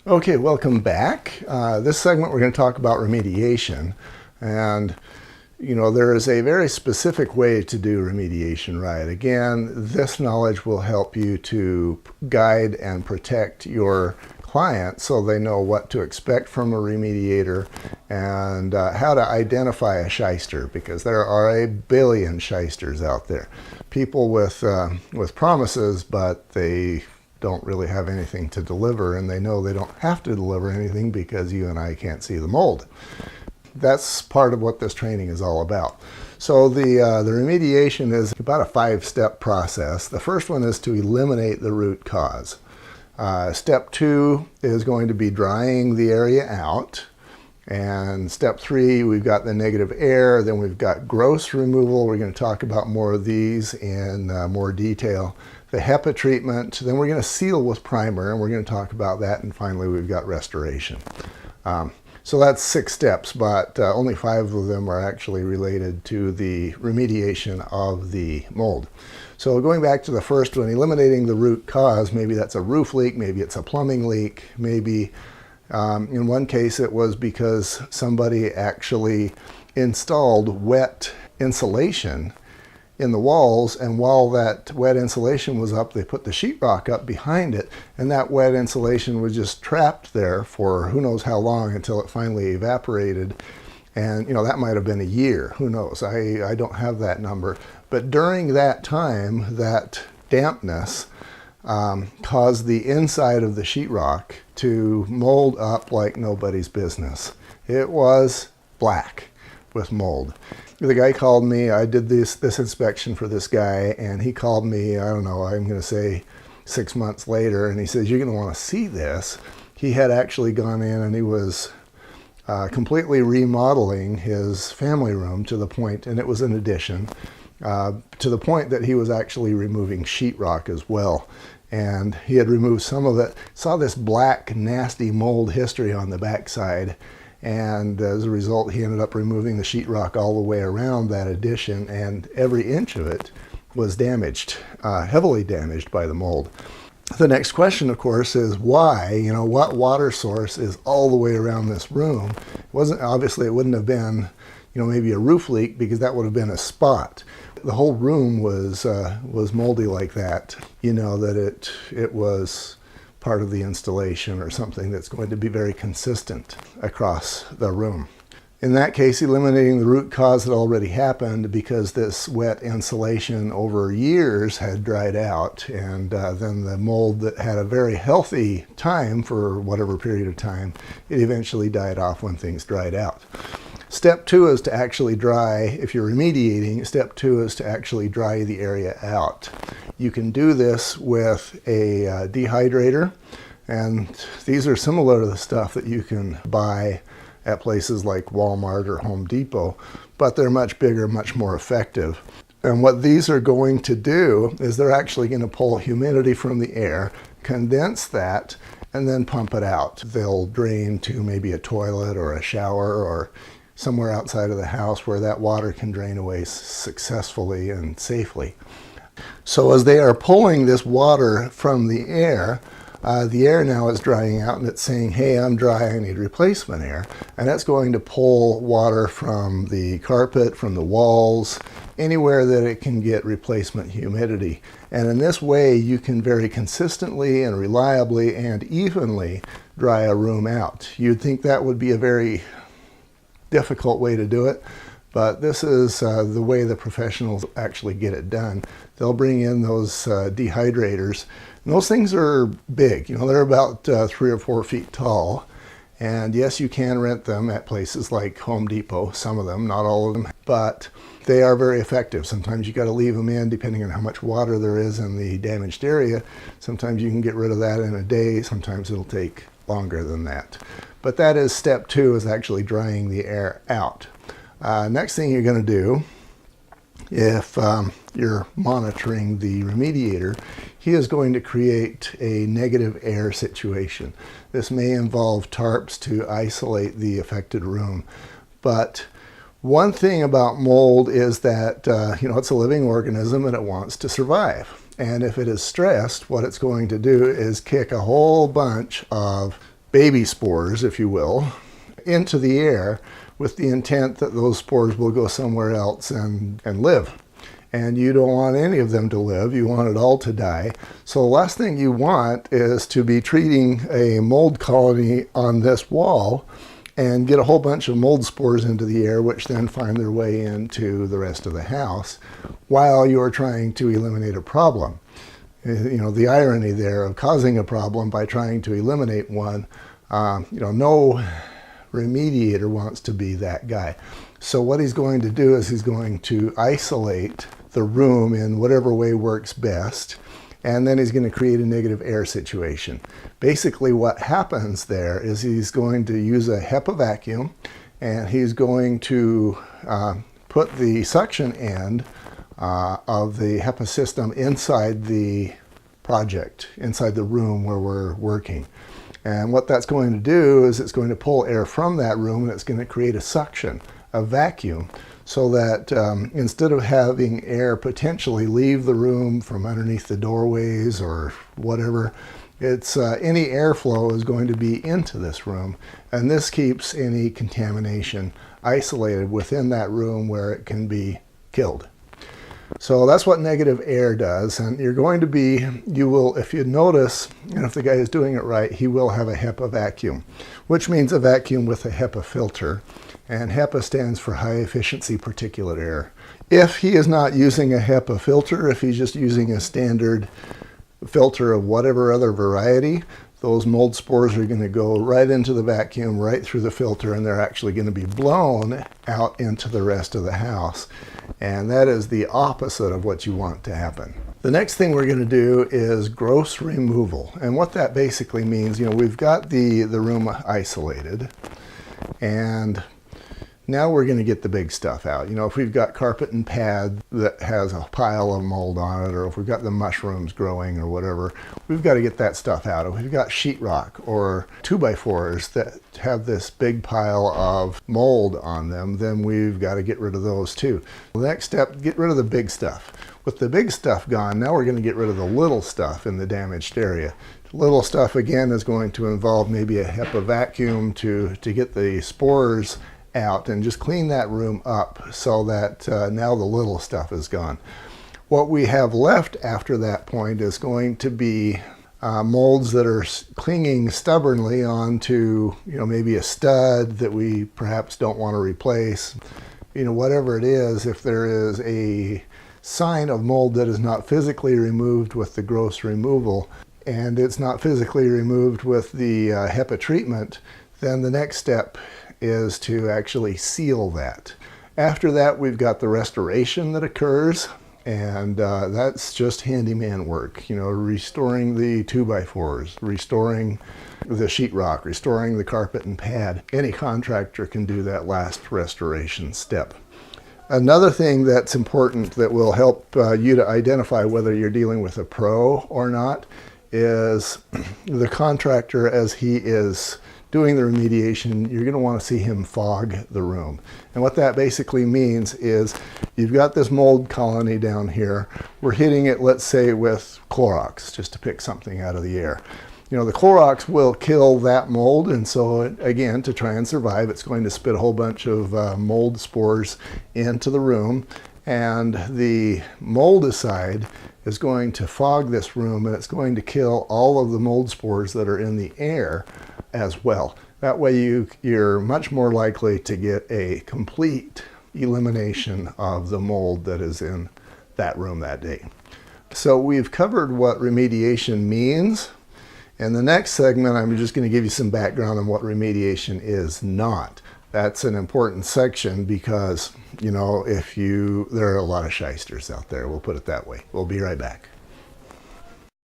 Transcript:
Okay, welcome back. This segment we're going to talk about remediation. And there is a very specific way to do remediation right. Again, this knowledge will help you to guide and protect your clients so they know what to expect from a remediator and how to identify a shyster, because there are a billion shysters out there. People with promises, but they don't really have anything to deliver, and they know they don't have to deliver anything because you and I can't see the mold. That's part of what this training is all about. So the remediation is about a 5-step process. The first one is to eliminate the root cause. Step 2 is going to be drying the area out. And step 3, we've got the negative air, then we've got gross removal. We're going to talk about more of these in more detail. The HEPA treatment, then we're going to seal with primer, and we're going to talk about that, and finally we've got restoration. So that's 6 steps, but only 5 of them are actually related to the remediation of the mold. So going back to the first one, eliminating the root cause, maybe that's a roof leak, maybe it's a plumbing leak, maybe in one case it was because somebody actually installed wet insulation in the walls, and while that wet insulation was up, they put the sheetrock up behind it, and that wet insulation was just trapped there for who knows how long until it finally evaporated. And that might have been a year, who knows, I don't have that number. But during that time, that dampness caused the inside of the sheetrock to mold up like nobody's business. It was black with mold. The guy called me. I did this inspection for this guy, and he called me, I don't know, I'm going to say 6 months later, and he says, "You're going to want to see this." He had actually gone in and he was completely remodeling his family room to the point, and it was an addition, to the point that he was actually removing sheetrock as well. And he had removed some of it, saw this black, nasty mold history on the backside. And as a result, he ended up removing the sheetrock all the way around that addition, and every inch of it was damaged, heavily damaged by the mold. The next question, of course, is why? What water source is all the way around this room? Obviously, it wouldn't have been, maybe a roof leak, because that would have been a spot. The whole room was moldy like that. That it was part of the installation or something that's going to be very consistent across the room. In that case, eliminating the root cause had already happened because this wet insulation over years had dried out, and then the mold that had a very healthy time for whatever period of time, it eventually died off when things dried out. Step 2 is to actually dry, if you're remediating, step 2 is to actually dry the area out. You can do this with a dehydrator, and these are similar to the stuff that you can buy at places like Walmart or Home Depot, but they're much bigger, much more effective. And what these are going to do is they're actually going to pull humidity from the air, condense that, and then pump it out. They'll drain to maybe a toilet or a shower or somewhere outside of the house where that water can drain away successfully and safely. So as they are pulling this water from the air now is drying out, and it's saying, "Hey, I'm dry, I need replacement air." And that's going to pull water from the carpet, from the walls, anywhere that it can get replacement humidity. And in this way, you can very consistently and reliably and evenly dry a room out. You'd think that would be a very difficult way to do it, but this is the way the professionals actually get it done. They'll bring in those dehydrators, and those things are big. They're about 3 or 4 feet tall, and yes, you can rent them at places like Home Depot, some of them, not all of them, but they are very effective. Sometimes you got to leave them in depending on how much water there is in the damaged area. Sometimes you can get rid of that in a day, sometimes it'll take longer than that. But that is step 2, is actually drying the air out. Next thing you're going to do, if you're monitoring the remediator, he is going to create a negative air situation. This may involve tarps to isolate the affected room. But one thing about mold is that, it's a living organism and it wants to survive. And if it is stressed, what it's going to do is kick a whole bunch of baby spores, if you will, into the air with the intent that those spores will go somewhere else and live. And you don't want any of them to live. You want it all to die. So the last thing you want is to be treating a mold colony on this wall and get a whole bunch of mold spores into the air, which then find their way into the rest of the house while you're trying to eliminate a problem. You know, the irony there of causing a problem by trying to eliminate one, no remediator wants to be that guy. So what he's going to do is he's going to isolate the room in whatever way works best, and then he's going to create a negative air situation. Basically what happens there is he's going to use a HEPA vacuum, and he's going to put the suction end of the HEPA system inside the project, inside the room where we're working. And what that's going to do is it's going to pull air from that room, and it's going to create a suction, a vacuum, so that instead of having air potentially leave the room from underneath the doorways or whatever, it's any airflow is going to be into this room, and this keeps any contamination isolated within that room where it can be killed. So that's what negative air does, and you're going to be, if you notice, and if the guy is doing it right, he will have a HEPA vacuum, which means a vacuum with a HEPA filter, and HEPA stands for high efficiency particulate air. If he is not using a HEPA filter, if he's just using a standard filter of whatever other variety, those mold spores are going to go right into the vacuum, right through the filter, and they're actually going to be blown out into the rest of the house. And that is the opposite of what you want to happen. The next thing we're going to do is gross removal. And what that basically means, we've got the room isolated, and now we're going to get the big stuff out. If we've got carpet and pad that has a pile of mold on it, or if we've got the mushrooms growing or whatever, we've got to get that stuff out. If we've got sheetrock or 2x4s that have this big pile of mold on them, then we've got to get rid of those too. The next step, get rid of the big stuff. With the big stuff gone, now we're going to get rid of the little stuff in the damaged area. The little stuff again is going to involve maybe a HEPA vacuum to get the spores out and just clean that room up so that now the little stuff is gone. What we have left after that point is going to be molds that are clinging stubbornly onto maybe a stud that we perhaps don't want to replace. Whatever it is, if there is a sign of mold that is not physically removed with the gross removal, and it's not physically removed with the HEPA treatment, then the next step is to actually seal that. After that, we've got the restoration that occurs, and that's just handyman work, restoring the 2x4s, restoring the sheetrock, restoring the carpet and pad. Any contractor can do that last restoration step. Another thing that's important that will help you to identify whether you're dealing with a pro or not is the contractor, as he is doing the remediation, you're going to want to see him fog the room. And what that basically means is you've got this mold colony down here. We're hitting it, let's say, with Clorox, just to pick something out of the air. The Clorox will kill that mold, and so again, to try and survive, it's going to spit a whole bunch of mold spores into the room, and the moldicide is going to fog this room, and it's going to kill all of the mold spores that are in the air as well. That way you're much more likely to get a complete elimination of the mold that is in that room that day. So we've covered what remediation means. In the next segment, I'm just going to give you some background on what remediation is not. That's an important section because, there are a lot of shysters out there, we'll put it that way. We'll be right back.